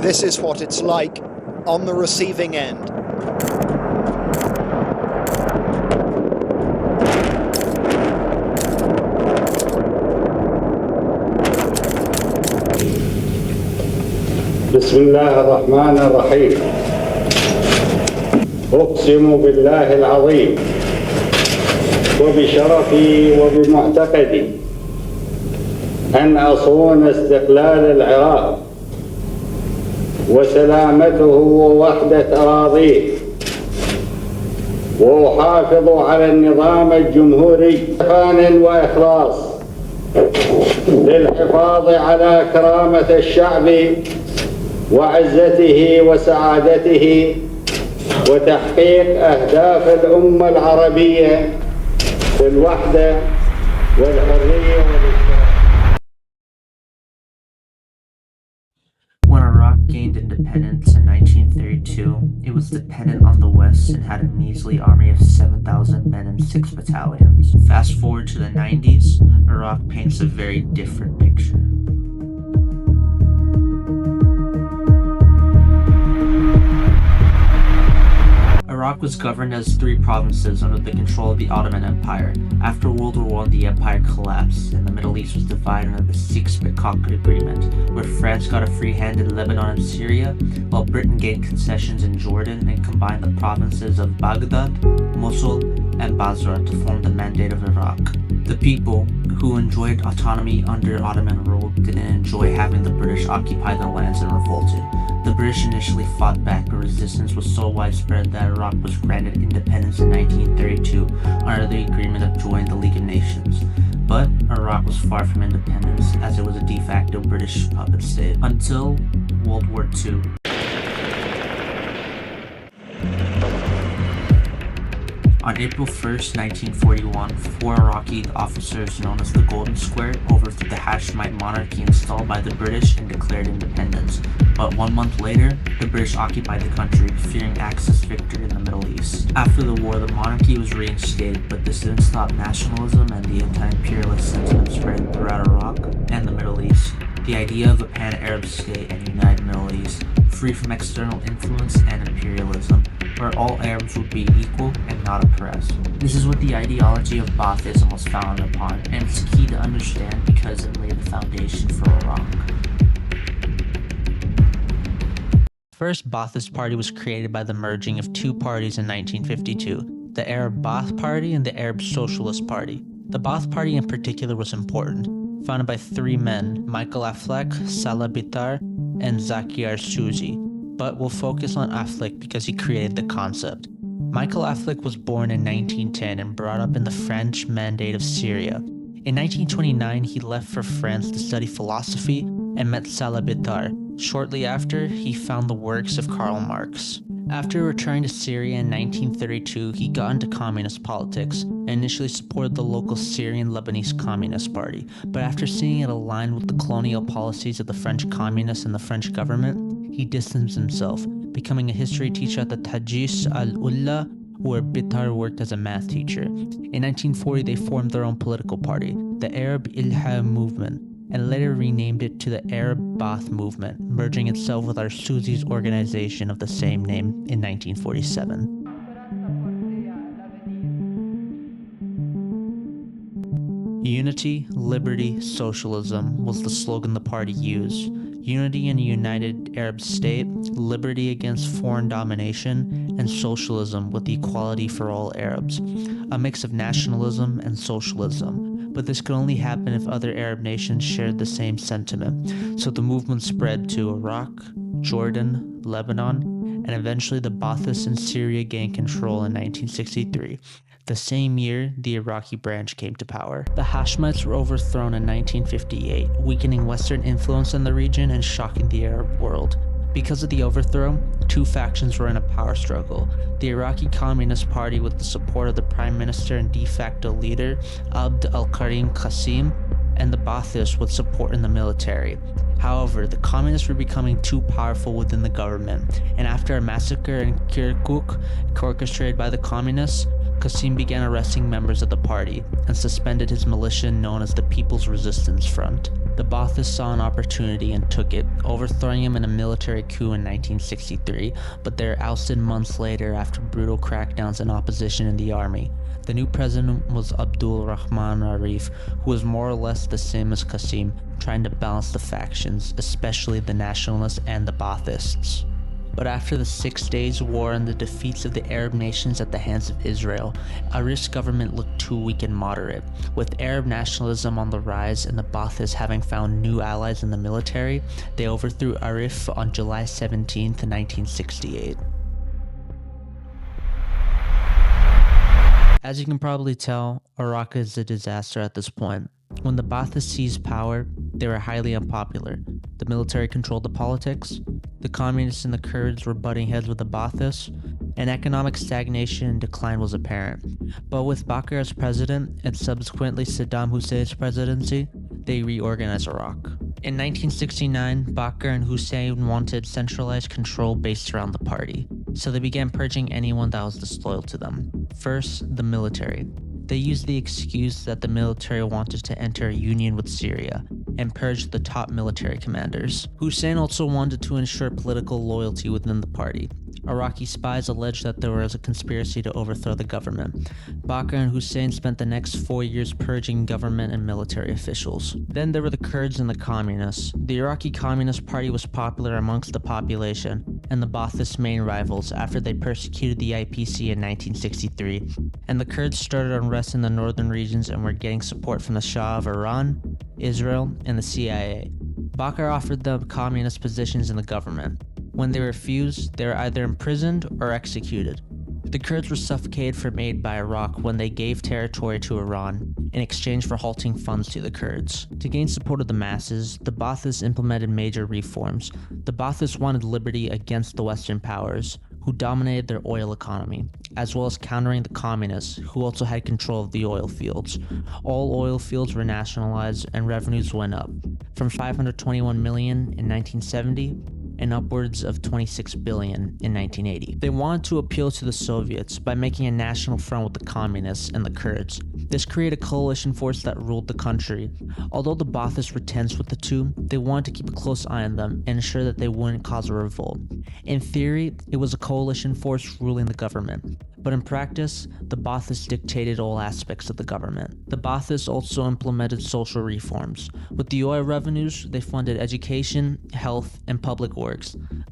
This is what it's like on the receiving end. بسم الله الرحمن الرحيم. أقسم بالله العظيم وبشرفي وبمعتقدي أن أصون استقلال العراق وسلامته ووحدة أراضيه، وأحافظ على النظام الجمهوري بإتقان وإخلاص للحفاظ على كرامة الشعب وعزته وسعادته وتحقيق أهداف الأمة العربية في الوحدة والحرية والاشتراك. When Iraq gained independence in 1932, it was dependent on the West and had a measly army of 7,000 men and 6 battalions. Fast forward to the 90s, Iraq paints a very different picture. Iraq was governed as 3 provinces under the control of the Ottoman Empire. After World War I, the empire collapsed, and the Middle East was divided under the Sykes-Picot Agreement, where France got a free hand in Lebanon and Syria, while Britain gained concessions in Jordan and combined the provinces of Baghdad, Mosul, and Basra to form the Mandate of Iraq. The people, who enjoyed autonomy under Ottoman rule, didn't enjoy having the British occupy their lands and revolted. The British initially fought back, but resistance was so widespread that Iraq was granted independence in 1932 under the agreement of joining the League of Nations. But Iraq was far from independence, as it was a de facto British puppet state, until World War II. On April 1st, 1941, 4 Iraqi officers known as the Golden Square overthrew the Hashemite monarchy installed by the British and declared independence. But 1 month later, the British occupied the country, fearing Axis victory in the Middle East. After the war, the monarchy was reinstated, but this didn't stop nationalism and the anti-imperialist sentiment spreading throughout Iraq and the Middle East. The idea of a pan-Arab state and united Middle East, free from external influence and imperialism, where all Arabs would be equal and not oppressed. This is what the ideology of Baathism was founded upon, and it's key to understand because it laid the foundation for Iraq. The first Baathist party was created by the merging of 2 parties in 1952, the Arab Baath Party and the Arab Socialist Party. The Baath Party in particular was important, founded by 3 men, Michael Aflaq, Salah Bitar, and Zaki Arsuzi, but we'll focus on Aflaq because he created the concept. Michael Aflaq was born in 1910 and brought up in the French Mandate of Syria. In 1929, he left for France to study philosophy and met Salah Bitar. Shortly after, he found the works of Karl Marx. After returning to Syria in 1932, he got into communist politics and initially supported the local Syrian Lebanese Communist Party, but after seeing it aligned with the colonial policies of the French communists and the French government, he distanced himself, becoming a history teacher at the Tajis al-Ullah, where Bitar worked as a math teacher. In 1940, they formed their own political party, the Arab Ilha Movement, and later renamed it to the Arab Baath Movement, merging itself with Arsuzi's organization of the same name in 1947. Unity, liberty, socialism was the slogan the party used. Unity in a united Arab state, liberty against foreign domination, and socialism with equality for all Arabs. A mix of nationalism and socialism. But this could only happen if other Arab nations shared the same sentiment, so the movement spread to Iraq, Jordan, Lebanon, and eventually the Baathists in Syria gained control in 1963. The same year, the Iraqi branch came to power. The Hashemites were overthrown in 1958, weakening Western influence in the region and shocking the Arab world. Because of the overthrow, 2 factions were in a power struggle. The Iraqi Communist Party, with the support of the Prime Minister and de facto leader, Abd al-Karim Qasim, and the Baathists with support in the military. However, the communists were becoming too powerful within the government, and after a massacre in Kirkuk orchestrated by the communists, Qasim began arresting members of the party and suspended his militia known as the People's Resistance Front. The Baathists saw an opportunity and took it, overthrowing him in a military coup in 1963, but they were ousted months later after brutal crackdowns and opposition in the army. The new president was Abdul Rahman Arif, who was more or less the same as Qasim, trying to balance the factions, especially the nationalists and the Baathists. But after the 6 Days War and the defeats of the Arab nations at the hands of Israel, Arif's government looked too weak and moderate. With Arab nationalism on the rise and the Baathists having found new allies in the military, they overthrew Arif on July 17, 1968. As you can probably tell, Iraq is a disaster at this point. When the Baathists seized power, they were highly unpopular. The military controlled the politics, the communists and the Kurds were butting heads with the Baathists, and economic stagnation and decline was apparent. But with Bakr as president and subsequently Saddam Hussein's presidency, they reorganized Iraq. In 1969, Bakr and Hussein wanted centralized control based around the party, so they began purging anyone that was disloyal to them. First, the military. They used the excuse that the military wanted to enter a union with Syria and purge the top military commanders. Hussein also wanted to ensure political loyalty within the party. Iraqi spies alleged that there was a conspiracy to overthrow the government. Bakr and Hussein spent the next 4 years purging government and military officials. Then there were the Kurds and the communists. The Iraqi Communist Party was popular amongst the population and the Ba'athist main rivals after they persecuted the IPC in 1963, and the Kurds started unrest in the northern regions and were getting support from the Shah of Iran, Israel, and the CIA. Bakr offered them communist positions in the government. When they refused, they were either imprisoned or executed. The Kurds were suffocated from aid by Iraq when they gave territory to Iran in exchange for halting funds to the Kurds. To gain support of the masses, the Baathists implemented major reforms. The Baathists wanted liberty against the Western powers, who dominated their oil economy, as well as countering the communists, who also had control of the oil fields. All oil fields were nationalized and revenues went up, from 521 million in 1970 and upwards of 26 billion in 1980. They wanted to appeal to the Soviets by making a national front with the communists and the Kurds. This created a coalition force that ruled the country. Although the Baathists were tense with the two, they wanted to keep a close eye on them and ensure that they wouldn't cause a revolt. In theory, it was a coalition force ruling the government, but in practice, the Baathists dictated all aspects of the government. The Baathists also implemented social reforms. With the oil revenues, they funded education, health, and public works.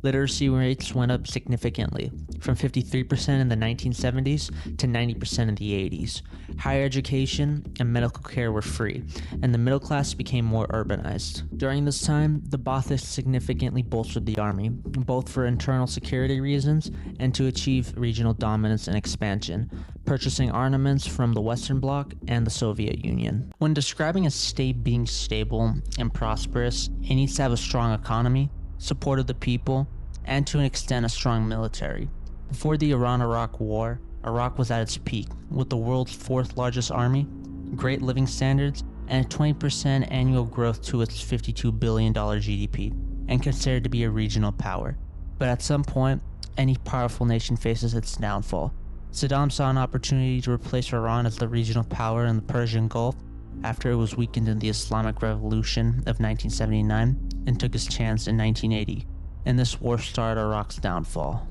Literacy rates went up significantly, from 53% in the 1970s to 90% in the 80s. Higher education and medical care were free, and the middle class became more urbanized. During this time, the Baathists significantly bolstered the army, both for internal security reasons and to achieve regional dominance and expansion, purchasing armaments from the Western Bloc and the Soviet Union. When describing a state being stable and prosperous, it needs to have a strong economy, support of the people, and to an extent a strong military. Before the Iran-Iraq War, Iraq was at its peak, with the world's fourth largest army, great living standards, and a 20% annual growth to its $52 billion GDP, and considered to be a regional power. But at some point, any powerful nation faces its downfall. Saddam saw an opportunity to replace Iran as the regional power in the Persian Gulf after it was weakened in the Islamic Revolution of 1979 and took his chance in 1980, and this war started Iraq's downfall.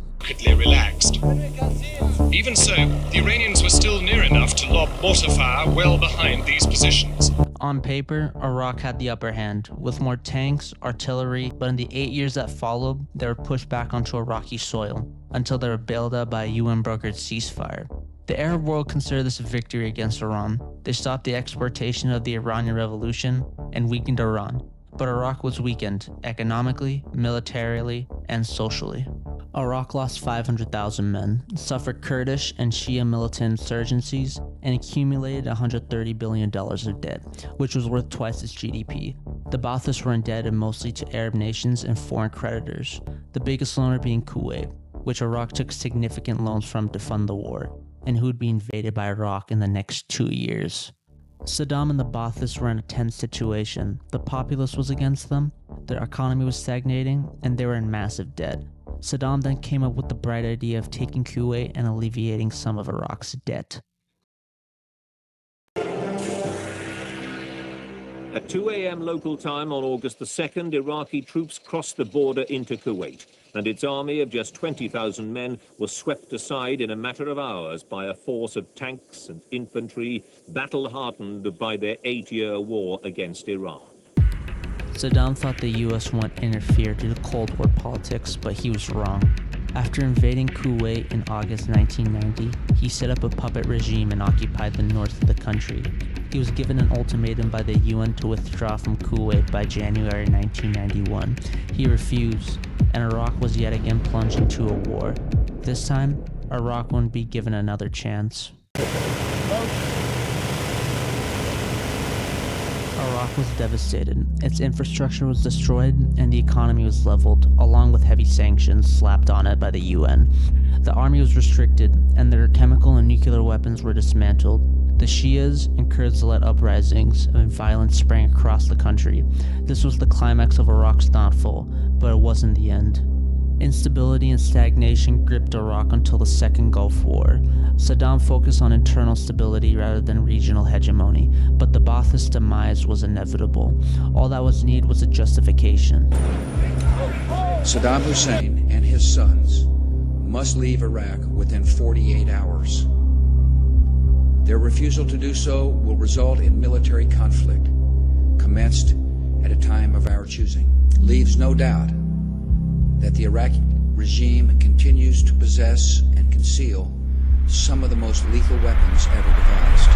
Relaxed. Even so, the Iranians were still near enough to lob mortar fire well behind these positions. On paper, Iraq had the upper hand, with more tanks, artillery, but in the 8 years that followed, they were pushed back onto Iraqi soil, until they were bailed out by a UN-brokered ceasefire. The Arab world considered this a victory against Iran. They stopped the exportation of the Iranian Revolution and weakened Iran. But Iraq was weakened economically, militarily, and socially. Iraq lost 500,000 men, suffered Kurdish and Shia militant insurgencies, and accumulated $130 billion of debt, which was worth twice its GDP. The Baathists were indebted mostly to Arab nations and foreign creditors, the biggest loaner being Kuwait, which Iraq took significant loans from to fund the war, and who would be invaded by Iraq in the next 2 years. Saddam and the Baathists were in a tense situation. The populace was against them, their economy was stagnating, and they were in massive debt. Saddam then came up with the bright idea of taking Kuwait and alleviating some of Iraq's debt. At 2 a.m. local time on August the 2nd, Iraqi troops crossed the border into Kuwait, and its army of just 20,000 men was swept aside in a matter of hours by a force of tanks and infantry, battle-hardened by their 8-year war against Iran. Saddam thought the US wouldn't interfere due to Cold War politics, but he was wrong. After invading Kuwait in August 1990, he set up a puppet regime and occupied the north of the country. He was given an ultimatum by the UN to withdraw from Kuwait by January 1991. He refused, and Iraq was yet again plunged into a war. This time, Iraq wouldn't be given another chance. Iraq was devastated. Its infrastructure was destroyed, and the economy was leveled, along with heavy sanctions slapped on it by the UN. The army was restricted, and their chemical and nuclear weapons were dismantled. The Shias and Kurds led uprisings, and violence sprang across the country. This was the climax of Iraq's downfall, but it wasn't the end. Instability and stagnation gripped Iraq until the Second Gulf War. Saddam focused on internal stability rather than regional hegemony, but the Ba'athist demise was inevitable. All that was needed was a justification. Saddam Hussein and his sons must leave Iraq within 48 hours. Their refusal to do so will result in military conflict, commenced at a time of our choosing. Leaves no doubt that the Iraqi regime continues to possess and conceal some of the most lethal weapons ever devised.